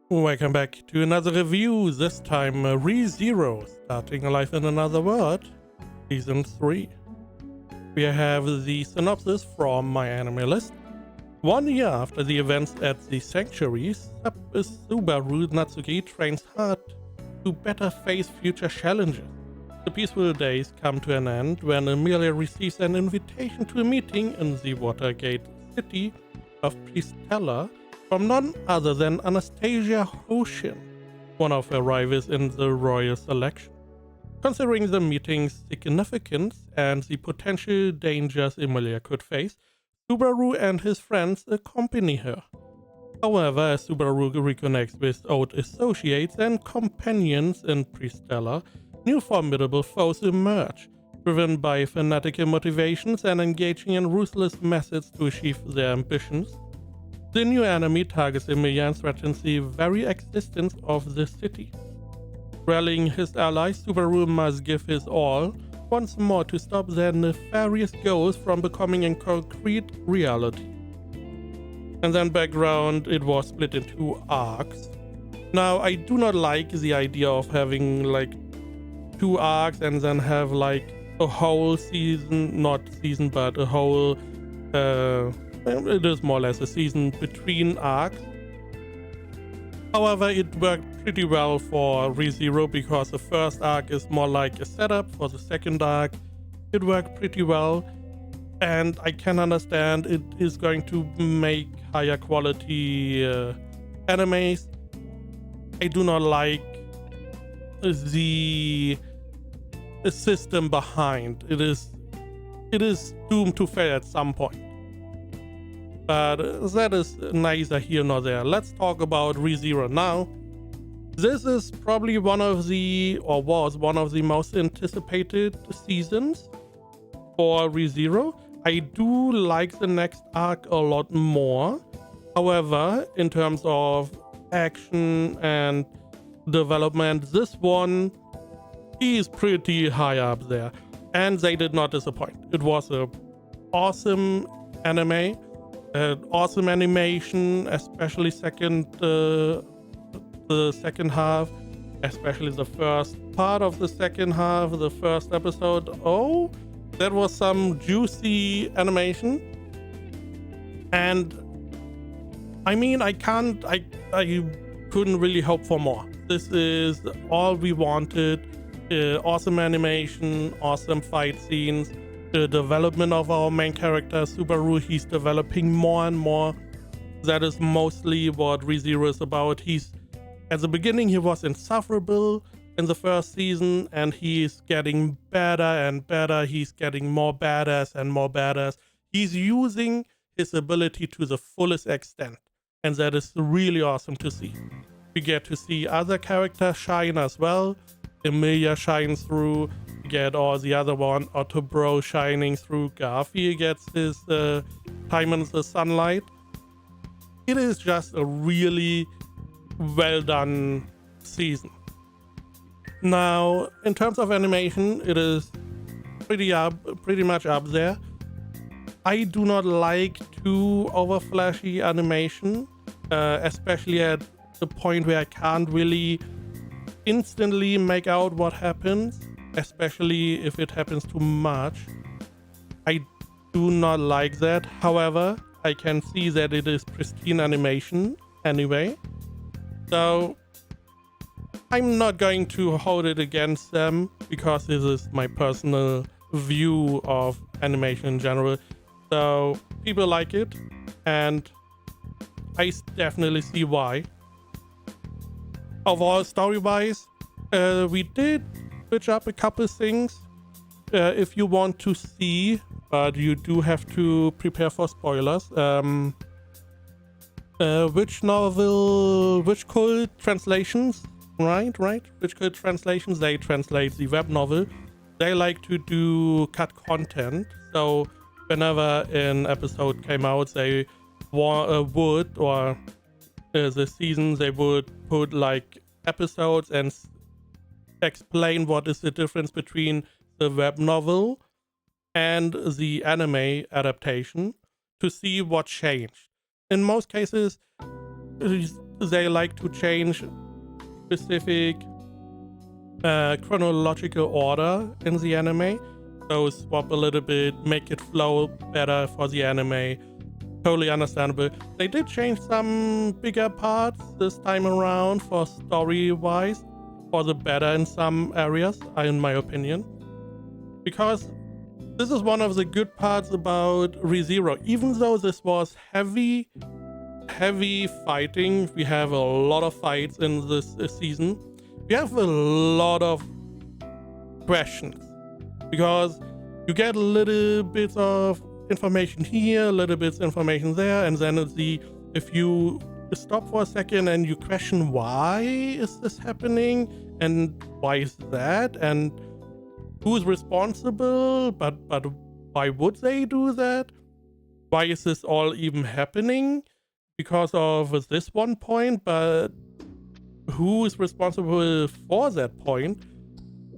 Welcome back to another review, this time ReZero, Starting a Life in Another World, Season 3. We have the synopsis from my anime list. 1 year after the events at the Sanctuary, Subaru Natsuki trains hard to better face future challenges. The peaceful days come to an end when Amelia receives an invitation to a meeting in the Watergate city of Pristella from none other than Anastasia Hoshin, one of her rivals in the royal selection. Considering the meeting's significance and the potential dangers Emilia could face, Subaru and his friends accompany her. However, as Subaru reconnects with old associates and companions in Pristella, new formidable foes emerge, driven by fanatical motivations and engaging in ruthless methods to achieve their ambitions. The new enemy targets Emilia and threatens the very existence of the city. Rallying his allies, Subaru must give his all once more to stop their nefarious goals from becoming a concrete reality. And then background, it was split into arcs. Now, I do not like the idea of having like 2 arcs and then have like a whole season, not season, but a whole, it is more or less a season between arcs. However, it worked pretty well for ReZero because the first arc is more like a setup for the second arc. It worked pretty well, and I can understand it is going to make higher quality animes. I do not like the system behind it. Is doomed to fail at some point. But that is neither here nor there. Let's talk about ReZero now. This is probably was one of the most anticipated seasons for ReZero. I do like the next arc a lot more. However, in terms of action and development, this one is pretty high up there. And they did not disappoint. It was an awesome anime. Awesome animation, especially the second half, especially the first part of the second half, the first episode. Oh, that was some juicy animation. And I mean, I couldn't really hope for more. This is all we wanted. Awesome animation, awesome fight scenes. The development of our main character Subaru, he's developing more and more. That is mostly what ReZero is about. At the beginning he was insufferable in the first season, and he's getting better and better. He's getting more badass and more badass. He's using his ability to the fullest extent, and that is really awesome to see. We get to see other characters shine as well. Emilia shines through. Get all the other one, Otto Bro shining through. Garfield gets his time in the sunlight. It is just a really well done season. Now, in terms of animation, it is pretty much up there. I do not like too over flashy animation, especially at the point where I can't really instantly make out what happens. Especially if it happens too much. I do not like that. However, I can see that it is pristine animation anyway. So I'm not going to hold it against them because this is my personal view of animation in general. So people like it, and I definitely see why. Overall, story-wise, we did switch up a couple things if you want to see, but you do have to prepare for spoilers. Which cult translations, right? Which cult translations, they translate the web novel. They like to do cut content, so whenever an episode came out, they would, or the season, they would put like episodes and explain what is the difference between the web novel and the anime adaptation to see what changed. In most cases, they like to change specific chronological order in the anime. So swap a little bit, make it flow better for the anime. Totally understandable. They did change some bigger parts this time around for story-wise, for the better in some areas, in my opinion. Because this is one of the good parts about ReZero. Even though this was heavy fighting, we have a lot of fights in this season. We have a lot of questions because you get a little bit of information here, a little bit of information there, and then if you stop for a second and you question why is this happening and why is that and who's responsible, but why would they do that? Why is this all even happening? Because of this one point, but who is responsible for that point?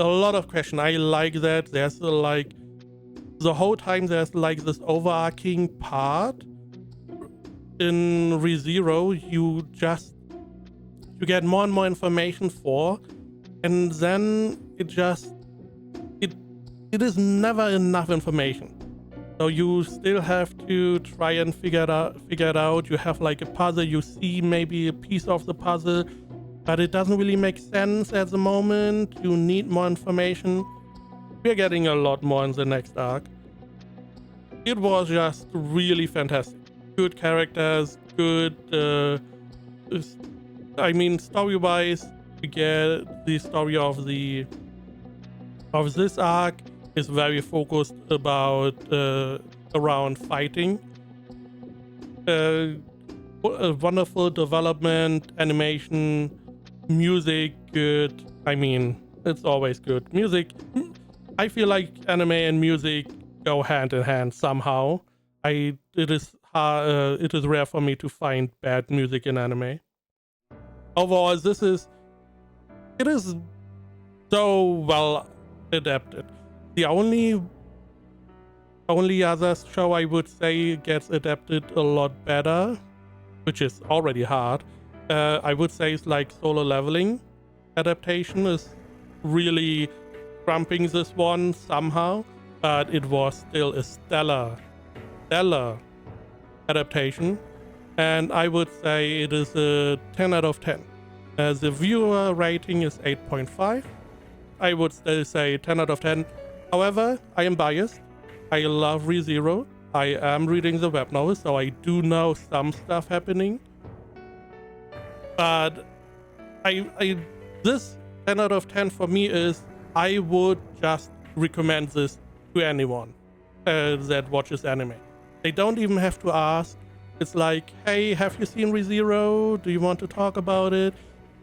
A lot of question. I like that. There's the whole time there's like this overarching part in ReZero you get more and more information for, and then it is never enough information. So you still have to try and figure it out. You have like a puzzle, you see maybe a piece of the puzzle, but it doesn't really make sense at the moment. You need more information. We're getting a lot more in the next arc. It was just really fantastic. Good characters, good... I mean, story-wise, we get the story of this arc is very focused about around fighting. A wonderful development, animation, music, good. I mean, it's always good. Music, I feel like anime and music go hand in hand somehow. It is rare for me to find bad music in anime. Overall, it is so well adapted. The only other show I would say gets adapted a lot better, which is already hard, I would say it's like Solo Leveling. Adaptation is really trumping this one somehow, but it was still a stellar adaptation, and I would say it is a 10 out of 10. The viewer rating is 8.5. I would still say 10 out of 10. However, I am biased. I love ReZero. I am reading the web novel, so I do know some stuff happening. But this 10 out of 10 for me is I would just recommend this to anyone that watches anime. They don't even have to ask. It's like, hey, have you seen ReZero? Do you want to talk about it?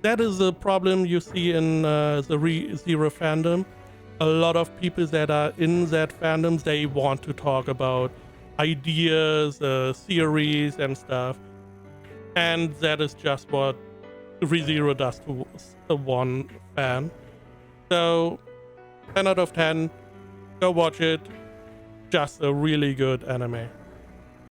That is a problem you see in the ReZero fandom. A lot of people that are in that fandom, they want to talk about ideas, theories and stuff. And that is just what ReZero does to one fan. So 10 out of 10, go watch it. Just a really good anime.